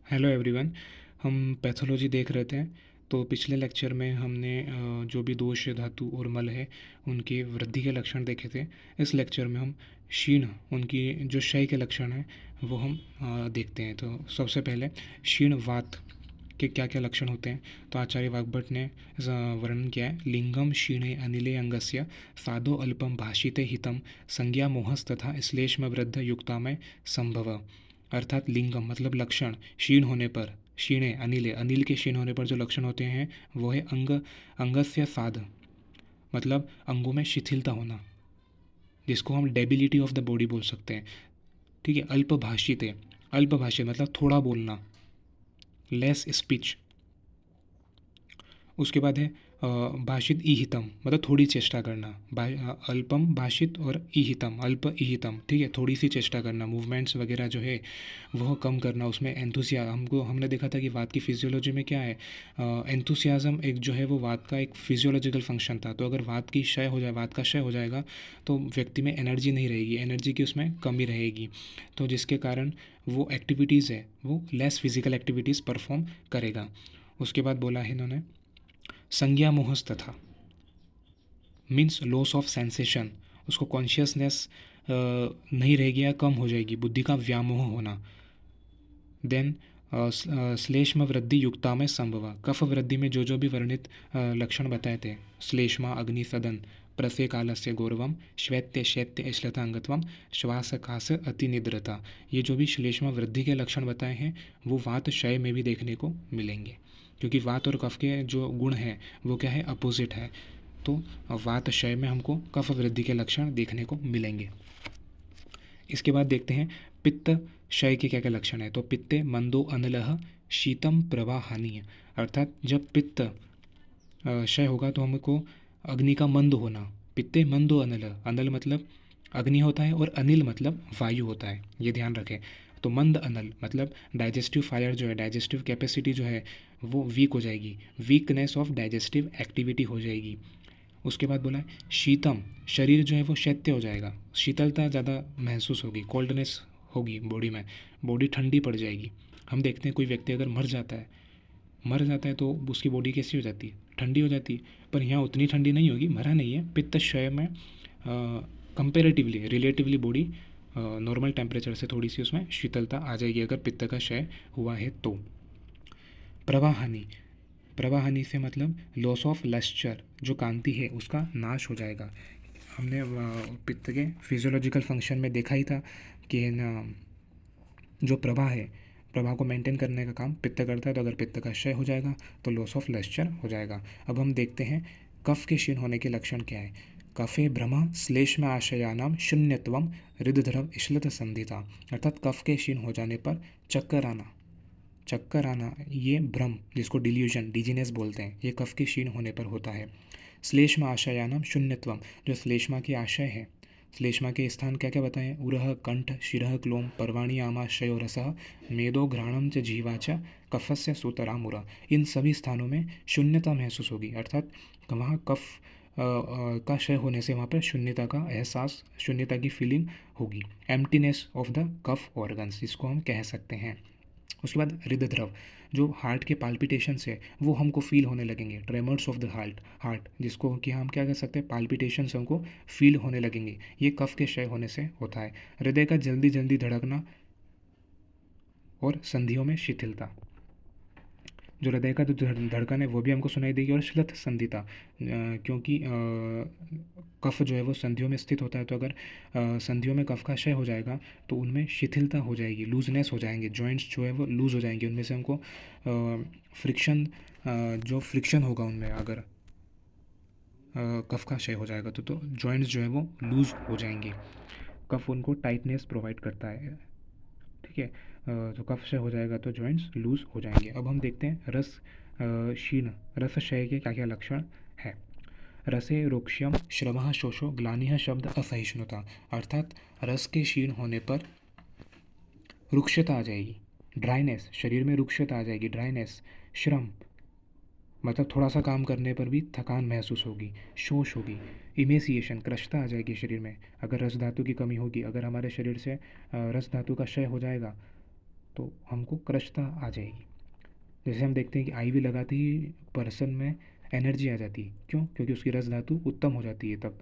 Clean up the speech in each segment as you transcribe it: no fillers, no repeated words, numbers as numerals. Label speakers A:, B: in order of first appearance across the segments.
A: Hello everyone. हम pathology देख रहे थे। तो पिछले लेक्चर में हमने जो भी दोष धातु और मल है उनकी वृद्धि के लक्षण देखे थे। इस लेक्चर में हम क्षीण उनकी जो क्षय के लक्षण हैं वो हम देखते हैं। तो सबसे पहले क्षीण वात के क्या क्या लक्षण होते हैं। तो आचार्य वाग्भट ने वर्णन किया है। लिंगम क्षीणे अनिले अंगस्य साधो अल्पम भाषिते हितम संज्ञा मोहस तथा श्लेष्म वृद्ध युक्तामय संभव। अर्थात लिंगम मतलब लक्षण, क्षीण होने पर, क्षीणे अनिले, अनिल के क्षीण होने पर जो लक्षण होते हैं वो है अंगस्य साध मतलब अंगों में शिथिलता होना, जिसको हम डेबिलिटी ऑफ द बॉडी बोल सकते हैं। ठीक है। अल्पभाषित है, अल्पभाषित मतलब थोड़ा बोलना, लेस स्पीच। उसके बाद है भाषित ईहितम मतलब थोड़ी चेष्टा करना। अल्पम भाषित और ईहितम अल्प ईहितम, ठीक है, थोड़ी सी चेष्टा करना, मूवमेंट्स वगैरह जो है वह कम करना। उसमें एंथुसियाज्म, हमने देखा था कि वात की फिजियोलॉजी में क्या है, एंथुसियाज्म एक जो है वो वात का एक फिजियोलॉजिकल फंक्शन था। तो अगर वात की क्षय हो जाए, वात का क्षय हो जाएगा तो व्यक्ति में एनर्जी नहीं रहेगी, एनर्जी की उसमें कमी रहेगी। तो जिसके कारण वो एक्टिविटीज़ है वो लेस फिजिकल एक्टिविटीज़ परफॉर्म करेगा। उसके बाद बोला है इन्होंने संज्ञा मोहस तथा मीन्स लॉस ऑफ सेंसेशन, उसको कॉन्शियसनेस नहीं रहेगी या कम हो जाएगी, बुद्धि का व्यामोह होना। देन श्लेष्म वृद्धि युक्ता में संभव, कफ वृद्धि में जो जो भी वर्णित लक्षण बताए थे, श्लेष्मा अग्नि सदन प्रसे कालस्य गौरवम श्वैत्य शैत्य श्लथांगत्वम श्वासकास अतिनिद्रता, ये जो भी श्लेष्मा वृद्धि के लक्षण बताए हैं वो वात क्षय में भी देखने को मिलेंगे, क्योंकि वात और कफ के जो गुण हैं वो क्या है, अपोजिट है। तो वात क्षय में हमको कफ वृद्धि के लक्षण देखने को मिलेंगे। इसके बाद देखते हैं पित्त क्षय के क्या क्या लक्षण है। तो पित्ते मंदो अनलह शीतम प्रवाहानी, अर्थात जब पित्त क्षय होगा तो हमको अग्नि का मंद होना। पित्ते मंदो अनल, अनल मतलब अग्नि होता है और अनिल मतलब वायु होता है, ये ध्यान रखें। तो मंद अनल मतलब डाइजेस्टिव फायर जो है, डाइजेस्टिव कैपेसिटी जो है वो वीक हो जाएगी, वीकनेस ऑफ डाइजेस्टिव एक्टिविटी हो जाएगी। उसके बाद बोला है शीतम, शरीर जो है वो शैत्य हो जाएगा, शीतलता ज़्यादा महसूस होगी, कोल्डनेस होगी बॉडी में, बॉडी ठंडी पड़ जाएगी। हम देखते हैं कोई व्यक्ति अगर मर जाता है तो उसकी बॉडी कैसी हो जाती है, ठंडी हो जाती है। पर यहाँ उतनी ठंडी नहीं होगी, मरा नहीं है। पित्त क्षय में comparatively relatively body normal temperature से थोड़ी सी उसमें शीतलता आ जाएगी अगर पित्त का क्षय हुआ है तो। प्रवाहानि, प्रवाहानि से मतलब लॉस ऑफ लस्चर, जो कांति है उसका नाश हो जाएगा। हमने पित्त के फिजियोलॉजिकल फंक्शन में देखा ही था कि ना जो प्रवाह है, प्रवाह को मेंटेन करने का काम पित्त करता है। तो अगर पित्त का क्षय हो जाएगा तो लॉस ऑफ लस्चर हो जाएगा। अब हम देखते हैं कफ के क्षीण होने के लक्षण क्या है। कफे भ्रम श्लेष्म आशयानाम शून्यत्वम हृदध्रव श्लित संधिता, अर्थात कफ के क्षीण हो जाने पर चक्कर आना, ये भ्रम जिसको डिल्यूजन डिजीनेस बोलते हैं, ये कफ के क्षीण होने पर होता है। श्लेष्म आशयानाम शून्यत्वम, जो श्लेष्मा की आशय है, श्लेष्मा के स्थान क्या क्या बताएं, उरह कंठ शिरः क्लोम पर्वाणी आमाशयो रसः मेदो घ्राणम च जीवा च कफस्य सूतरामुरा, इन सभी स्थानों में शून्यता महसूस होगी। अर्थात वहाँ कफ का क्षय होने से वहाँ पर शून्यता का एहसास, शून्यता की फीलिंग होगी। Emptiness of the kapha organs इसको हम कह सकते हैं। उसके बाद हृदय, जो हार्ट के पाल्पिटेशंस है वो हमको फील होने लगेंगे, ट्रेमर्स ऑफ द हार्ट जिसको कि हम क्या कह सकते हैं, पाल्पिटेशंस हमको फील होने लगेंगे, ये कफ के क्षय होने से होता है। हृदय का जल्दी जल्दी धड़कना और संधियों में शिथिलता, जो हृदय का जो धड़कन है वो भी हमको सुनाई देगी। और श्लथ संधिता, क्योंकि कफ जो है वो संधियों में स्थित होता है, तो अगर संधियों में कफ का क्षय हो जाएगा तो उनमें शिथिलता हो जाएगी, लूजनेस हो जाएंगे, जॉइंट्स जो है वो लूज हो जाएंगे, उनमें से हमको फ्रिक्शन, जो फ्रिक्शन होगा उनमें अगर कफ का क्षय हो जाएगा तो जॉइंट्स जो है वो लूज हो जाएंगे। कफ उनको टाइटनेस प्रोवाइड करता है, ठीक है। तो कफ क्षय हो जाएगा तो जॉइंट्स लूज हो जाएंगे। अब हम देखते हैं रस क्षीण, रस क्षय के क्या क्या लक्षण है। रसे रोक्ष्यम श्रवः शोषो ग्लानिः शब्द असहिष्णुता, अर्थात रस के क्षीण होने पर रुक्षता आ जाएगी, ड्राइनेस, शरीर में रुक्षता आ जाएगी, ड्राइनेस। श्रम मतलब थोड़ा सा काम करने पर भी थकान महसूस होगी, शोष होगी। इमेसिएशन, कृशता आ जाएगी शरीर में, अगर रस धातु की कमी होगी, अगर हमारे शरीर से रस धातु का क्षय हो जाएगा तो हमको क्रशता आ जाएगी। जैसे हम देखते हैं कि आई वी लगाते ही पर्सन में एनर्जी आ जाती है। क्यों? क्योंकि उसकी रस धातु उत्तम हो जाती है तब।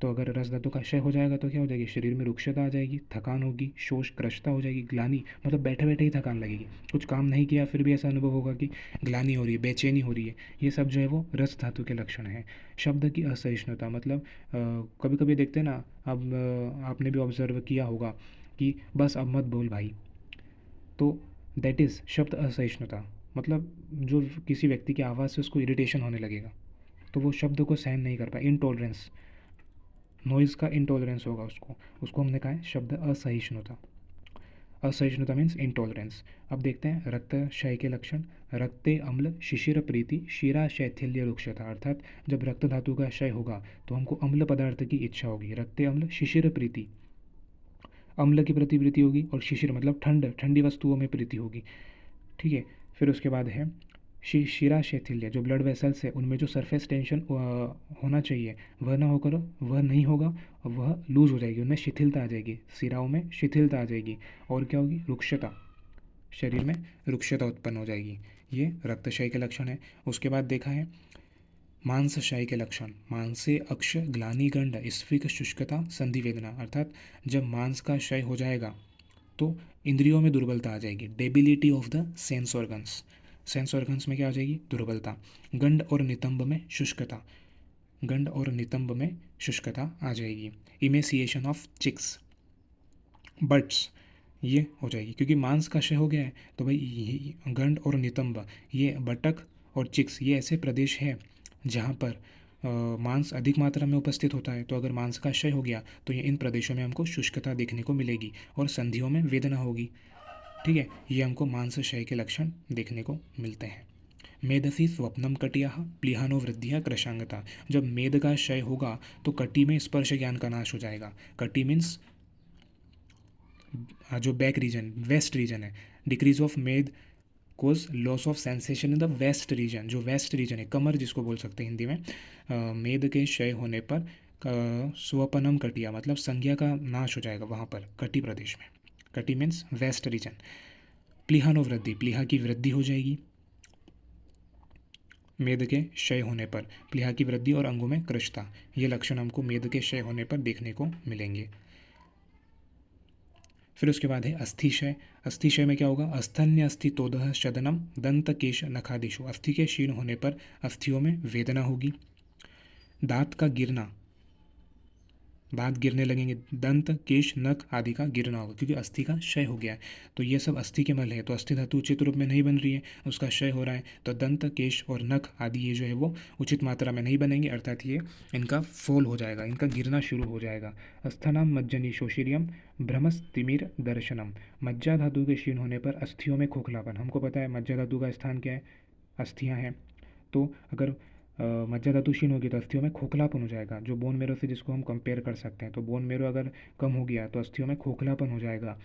A: तो अगर रस धातु का क्षय हो जाएगा तो क्या हो जाएगी? शरीर में रुक्षता आ जाएगी, थकान होगी, शोष क्रशता हो जाएगी, ग्लानि, मतलब बैठे बैठे ही थकान लगेगी। कुछ काम नहीं किया फिर भी ऐसा अनुभव होगा कि ग्लानि हो रही है, बेचैनी हो रही है। ये सब जो है वो रस धातु के लक्षण हैं। शब्द की असहिष्णुता, मतलब कभी कभी देखते हैं ना, अब आपने भी ऑब्जर्व किया होगा कि बस अब मत बोल भाई, तो दैट इज़ शब्द असहिष्णुता। मतलब जो किसी व्यक्ति की आवाज़ से उसको इरिटेशन होने लगेगा, तो वो शब्द को सहन नहीं कर पाए, इंटॉलरेंस, नॉइज़ का इंटॉलरेंस होगा उसको, उसको हमने कहा है शब्द असहिष्णुता। असहिष्णुता मीन्स इंटॉलरेंस। अब देखते हैं रक्त क्षय के लक्षण। रक्ते अम्ल शिशिर प्रीति शिरा शैथिल्य रुक्षता, अर्थात जब रक्त धातु का क्षय होगा तो हमको अम्ल पदार्थ की इच्छा होगी। रक्ते अम्ल शिशिर प्रीति, अम्ल की प्रति प्रीति होगी, और शिशिर मतलब ठंड, ठंडी वस्तुओं में प्रीति होगी। ठीक है। फिर उसके बाद है शिरा शैथिल्य, जो ब्लड वेसल्स है उनमें जो सरफेस टेंशन होना चाहिए वह ना होकर वह नहीं होगा, वह लूज हो जाएगी, उनमें शिथिलता आ जाएगी, सिराओं में शिथिलता आ जाएगी। और क्या होगी? रुक्षता, शरीर में रुक्षता उत्पन्न हो जाएगी। ये रक्तक्षय के लक्षण है। उसके बाद देखा है मांसक्षय के लक्षण। मांसे अक्ष ग्लानि गंड स्फिक शुष्कता संधि वेदना, अर्थात जब मांस का क्षय हो जाएगा तो इंद्रियों में दुर्बलता आ जाएगी। Debility of the sense organs, sense organs में क्या आ जाएगी? दुर्बलता। गंड और नितंब में शुष्कता, गंड और नितंब में शुष्कता आ जाएगी। इमेसिएशन ऑफ चिक्स, बर्ड्स, ये हो जाएगी, क्योंकि मांस का क्षय हो गया है तो भाई गंड और नितंब, ये बटक और चिक्स, ये ऐसे प्रदेश हैं जहाँ पर मांस अधिक मात्रा में उपस्थित होता है। तो अगर मांस का क्षय हो गया तो ये इन प्रदेशों में हमको शुष्कता देखने को मिलेगी और संधियों में वेदना होगी। ठीक है, ये हमको मांस क्षय के लक्षण देखने को मिलते हैं। मेदसी स्वप्नम कटिया प्लिहानो वृद्धिया क्रशांगता, जब मेद का क्षय होगा तो कटी में स्पर्श ज्ञान का नाश हो जाएगा। कटी मीन्स जो बैक रीजन, वेस्ट रीजन है। डिक्रीज ऑफ मेद cause loss of sensation in the waist region, जो वेस्ट रीजन है, कमर जिसको बोल सकते हैं हिंदी में। मेद के क्षय होने पर स्वपनम कटिया, मतलब संज्ञा का नाश हो जाएगा वहाँ पर कटी प्रदेश में। कटी मीन्स वेस्ट रीजन। प्लिहानो वृद्धि, प्लीहा की वृद्धि हो जाएगी मेद के क्षय होने पर। प्लीहा की वृद्धि और अंगों में कृशता, ये लक्षण हमको मेद के क्षय होने पर देखने को मिलेंगे। फिर उसके बाद है अस्थिक्षय। अस्थिक्षय में क्या होगा? अस्थन्य अस्थि तोदह शदनम दंत केश नखादिशु, अस्थि के क्षीण होने पर अस्थियों में वेदना होगी। दांत का गिरना, दांत गिरने लगेंगे, दंत केश नख आदि का गिरना होगा, क्योंकि अस्थि का क्षय हो गया है। तो ये सब अस्थि के मल है, तो अस्थि धातु उचित रूप में नहीं बन रही है, उसका क्षय हो रहा है, तो दंत केश और नख आदि ये जो है वो उचित मात्रा में नहीं बनेंगे, अर्थात ये इनका फोल हो जाएगा, इनका गिरना शुरू हो जाएगा। अस्थनाम मज्जनी शोशिरियम भ्रमस तिमिर दर्शनम, मज्जा धातु के क्षीण होने पर अस्थियों में खोखलापन। हमको पता है मज्जा धातु का स्थान क्या है? अस्थियाँ हैं। तो अगर मज्जा धातु क्षीण होगी तो अस्थियों में खोखलापन हो जाएगा, जो बोन मेरो से जिसको हम कंपेयर कर सकते हैं। तो बोन मेरो अगर कम हो गया तो अस्थियों में खोखलापन हो जाएगा।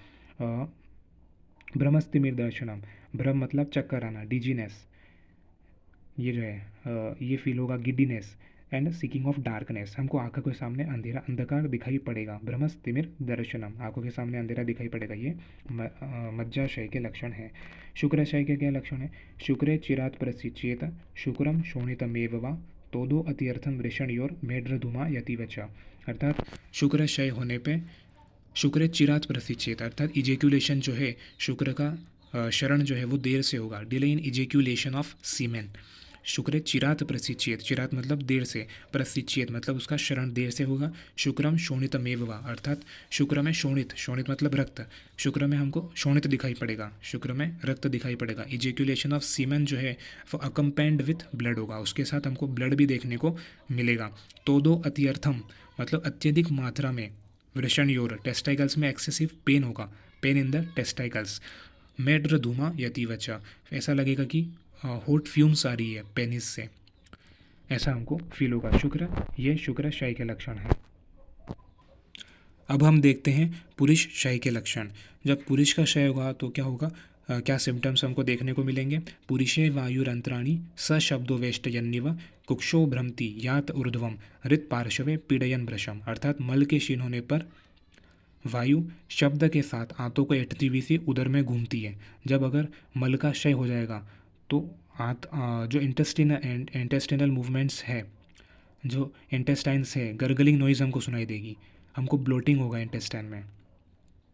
A: भ्रमस्तिमिर दर्शनम, भ्रम मतलब चक्कर आना, डिजीनेस, ये जो है ये फील होगा, giddiness and seeking of darkness, हमको आंखों के सामने अंधेरा, अंधकार दिखाई पड़ेगा। भ्रमस तिमिर दर्शनम, आंखों के सामने अंधेरा दिखाई पड़ेगा, ये मज्जाशय के लक्षण है। शुक्राशय के क्या लक्षण है? शुक्रे चिरात प्रसिचेत शुक्रम शोणितमेव वा तोदो अत्यर्थम वृषणयोर मेढ्रधुमा यतिवचा, अर्थात शुक्राशय होने पे शुक्र चिरात प्रसिचेत, अर्थात इजेक्यूलेशन जो है शुक्र का शरण जो है वो देर से होगा, डिले इन इजेक्यूलेशन ऑफ सीमेन। शुक्र चिरात प्रसिचेत, चिरात मतलब देर से, प्रसिचेत मतलब उसका शरण देर से होगा। शुक्रम शोणितमेववा, अर्थात शुक्र में शोणित, शोणित मतलब रक्त, शुक्र में हमको शोणित दिखाई पड़ेगा, शुक्र में रक्त दिखाई पड़ेगा। इजेक्यूलेशन ऑफ सीमेन जो है वो अकम्पेंड विथ ब्लड होगा, उसके साथ हमको ब्लड भी देखने को मिलेगा। तो दो अत्यर्थम मतलब अत्यधिक मात्रा में, वृषण योर टेस्टाइकल्स में एक्सेसिव पेन होगा, पेन इन द टेस्टाइकल्स। मेड्र धूमा यतिवचा, ऐसा लगेगा कि हॉट फ्यूम्स आ रही है पेनिस से, ऐसा हमको फील होगा। शुक्र, ये शुक्र क्षय के लक्षण है। अब हम देखते हैं पुरुष क्षय के लक्षण। जब पुरुष का क्षय होगा तो क्या होगा, क्या सिम्टम्स हमको देखने को मिलेंगे? पुरुषे वायुरंत्राणी स शब्दो वेष्टयन्निव कुक्षो भ्रमति यात ऊर्ध्वम हृत पार्श्वे पीडयन भ्रशम, अर्थात मल के क्षीण होने पर वायु शब्द के साथ आंतों को एटती हुई सी उदर में घूमती है। जब अगर मल का क्षय हो जाएगा तो जो इंटेस्टिनल मूवमेंट्स है, जो इंटेस्टाइन्स है, गर्गलिंग नॉइज़ हमको सुनाई देगी, हमको ब्लोटिंग होगा इंटेस्टाइन में।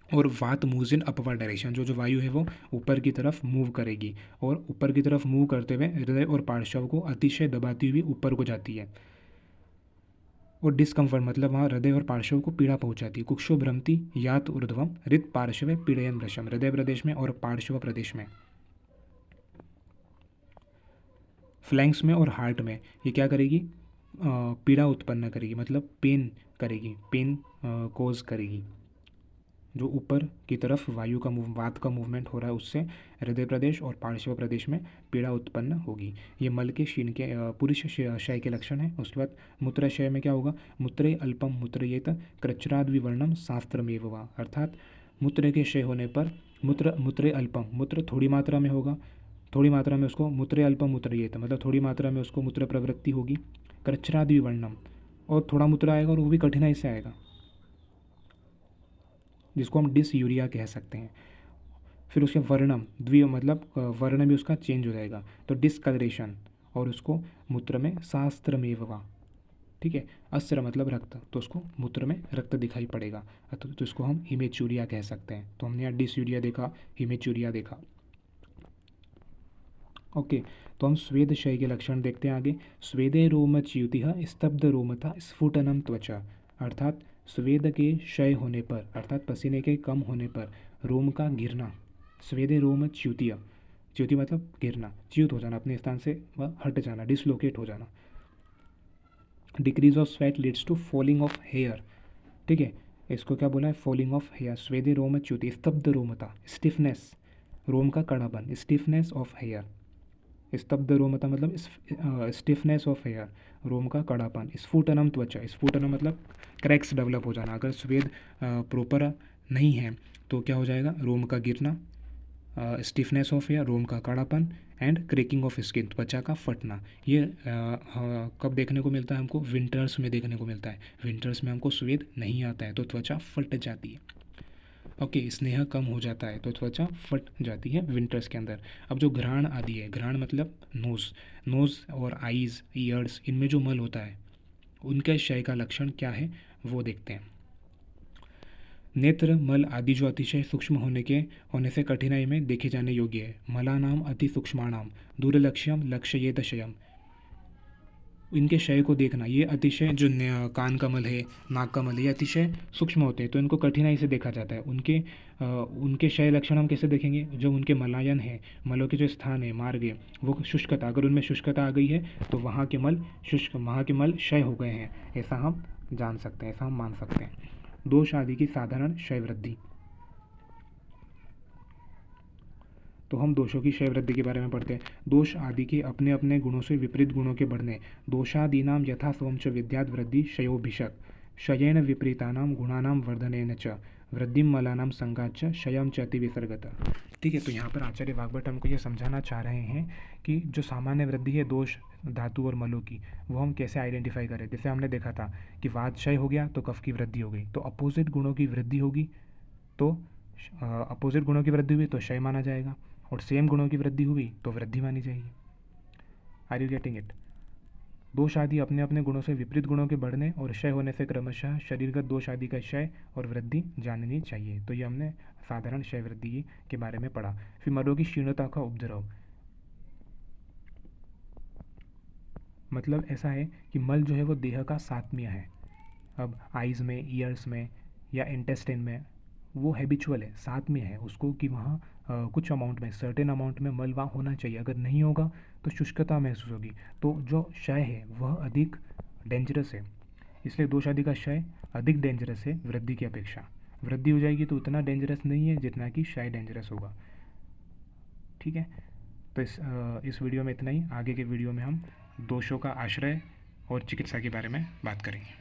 A: और वात मूव्स इन अपवर्ड डायरेक्शन, जो वायु है वो ऊपर की तरफ मूव करेगी और ऊपर की तरफ मूव करते हुए हृदय और पार्श्व को अतिशय दबाती हुई ऊपर को जाती है। और डिस्कम्फर्ट मतलब वहाँ हृदय और पार्श्व को पीड़ा पहुंचाती है। कुक्षो भ्रमति यात ऊर्ध्वम हृत पार्श्व पीड़यन भ्रशम, हृदय प्रदेश में और पार्श्व प्रदेश में। फ्लैंक्स में और हार्ट में ये क्या करेगी, पीड़ा उत्पन्न करेगी, मतलब पेन करेगी, पेन कोज करेगी। जो ऊपर की तरफ वायु का वात का मूवमेंट हो रहा है उससे हृदय प्रदेश और पार्श्व प्रदेश में पीड़ा उत्पन्न होगी। ये मल के क्षीण के पुरुष क्षय के लक्षण है। उसके बाद मूत्राशय में क्या होगा, मूत्रे अल्पम मूत्रयेत कृच्छ्राद विवर्णम शास्त्रमेव वा, अर्थात मूत्र के क्षय होने पर मूत्रे अल्पम, मूत्र थोड़ी मात्रा में होगा, थोड़ी मात्रा में उसको मूत्रे अल्पम मूत्रयेत मतलब थोड़ी मात्रा में उसको मूत्र प्रवृत्ति होगी। कृच्छ्राद विवर्णम, और थोड़ा मूत्र आएगा और वो भी कठिनाई से आएगा, जिसको हम डिसयूरिया कह सकते हैं। फिर उसके वर्णम मतलब वर्ण भी उसका चेंज हो जाएगा, तो डिस्कलरेशन, और उसको मूत्र में शास्त्रमेववा, ठीक है। अस्त्र मतलब रक्त, तो उसको मूत्र में रक्त दिखाई पड़ेगा, तो इसको हम हिमेचूरिया कह सकते हैं। तो हमने यहाँ डिसयूरिया देखा, हिमेचूरिया देखा। ओके, तो हम स्वेद क्षय के लक्षण देखते हैं आगे। स्वेदे रोमच्युति स्तब्ध रोमथा स्फुटनम त्वचा, अर्थात स्वेद के क्षय होने पर, अर्थात पसीने के कम होने पर रोम का गिरना। स्वेदे रोम च्युतिया, च्युति मतलब गिरना, च्युत हो जाना, अपने स्थान से वह हट जाना, डिसलोकेट हो जाना। Decrease of sweat leads to falling of hair, ठीक है, इसको क्या बोला है, फॉलिंग ऑफ हेयर। स्वेदे रोम च्युति स्तब्ध रोमता, स्टिफनेस, रोम का कड़ापन, स्टिफनेस ऑफ हेयर। स्तब्ध रोमता मतलब स्टिफनेस ऑफ हेयर, रोम का कड़ापन। स्फुटनम त्वचा, स्फुटनम मतलब क्रैक्स डेवलप हो जाना। अगर स्वेद प्रॉपर नहीं है तो क्या हो जाएगा, रोम का गिरना, स्टिफनेस ऑफ हेयर, रोम का कड़ापन, एंड क्रैकिंग ऑफ स्किन, त्वचा का फटना। ये कब देखने को मिलता है हमको, विंटर्स में देखने को मिलता है। विंटर्स में हमको स्वेद नहीं आता है तो त्वचा फट जाती है। ओके, स्नेह कम हो जाता है तो त्वचा फट जाती है विंटर्स के अंदर। अब जो घ्राण आदि है, घ्राण मतलब नोज़ और आईज़, ईयर्स, इनमें जो मल होता है उनके क्षय का लक्षण क्या है वो देखते हैं। नेत्र मल आदि जो अतिशय सूक्ष्म होने से कठिनाई में देखे जाने योग्य है। मलानाम अति सूक्ष्माणाम दुर्लक्ष्यम लक्ष्येत क्षयम, इनके क्षय को देखना। ये अतिशय जो कान का मल है, नाक का मल है, ये अतिशय सूक्ष्म होते हैं तो इनको कठिनाई से देखा जाता है। उनके क्षय लक्षण हम कैसे देखेंगे, जब उनके मलायन है, मलों के जो स्थान है, मार्ग है, वो शुष्कता, अगर उनमें शुष्कता आ गई है तो वहाँ के मल क्षय हो गए हैं, ऐसा हम जान सकते हैं, ऐसा हम मान सकते हैं। दोष आदि की साधारण क्षय वृद्धि, तो हम दोषों की क्षय वृद्धि के बारे में पढ़ते हैं। दोष आदि के अपने अपने गुणों से विपरीत गुणों के बढ़ने। दोषादीनाम यथा स्वम च विद्याद वृद्धि क्षयोभिषक, क्षयेन विपरीतानाम गुणानाम वर्धनेन च वृद्धिम मलानाम संगाच क्षयम च अति विसर्गत। ठीक है, तो यहाँ पर आचार्य वाग्भट हमको ये समझाना चाह रहे हैं कि जो सामान्य वृद्धि है दोष धातु और मलों की, वो हम कैसे आइडेंटिफाई करें। जैसे हमने देखा था कि वात क्षय हो गया तो कफ की वृद्धि हो गई, तो अपोजिट गुणों की वृद्धि होगी तो अपोजिट गुणों की वृद्धि हुई तो क्षय माना जाएगा, और सेम गुणों की वृद्धि हुई तो वृद्धि मानी जाएगी। Are you getting it. दोष आदि अपने अपने गुणों से विपरीत गुणों के बढ़ने और क्षय होने से क्रमशः शरीरगत दोष आदि का क्षय और वृद्धि जाननी चाहिए। तो ये हमने साधारण क्षय वृद्धि के बारे में पढ़ा। फिर मलों की क्षीणता का उपद्रव, मतलब ऐसा है कि मल जो है वो देह का सात्म्य है। अब आइज़ में, ईयर्स में या इंटेस्टाइन में वो हैबिचुअल है, सात्म्य है उसको, कि वहाँ कुछ अमाउंट में, सर्टेन अमाउंट में मल वहाँ होना चाहिए। अगर नहीं होगा तो शुष्कता महसूस होगी, तो जो क्षय है वह अधिक डेंजरस है। इसलिए दोष आदि का क्षय अधिक डेंजरस है वृद्धि की अपेक्षा। वृद्धि हो जाएगी तो उतना डेंजरस नहीं है जितना कि क्षय डेंजरस होगा। ठीक है, तो इस वीडियो में इतना ही। आगे के वीडियो में हम दोषों का आश्रय और चिकित्सा के बारे में बात करेंगे।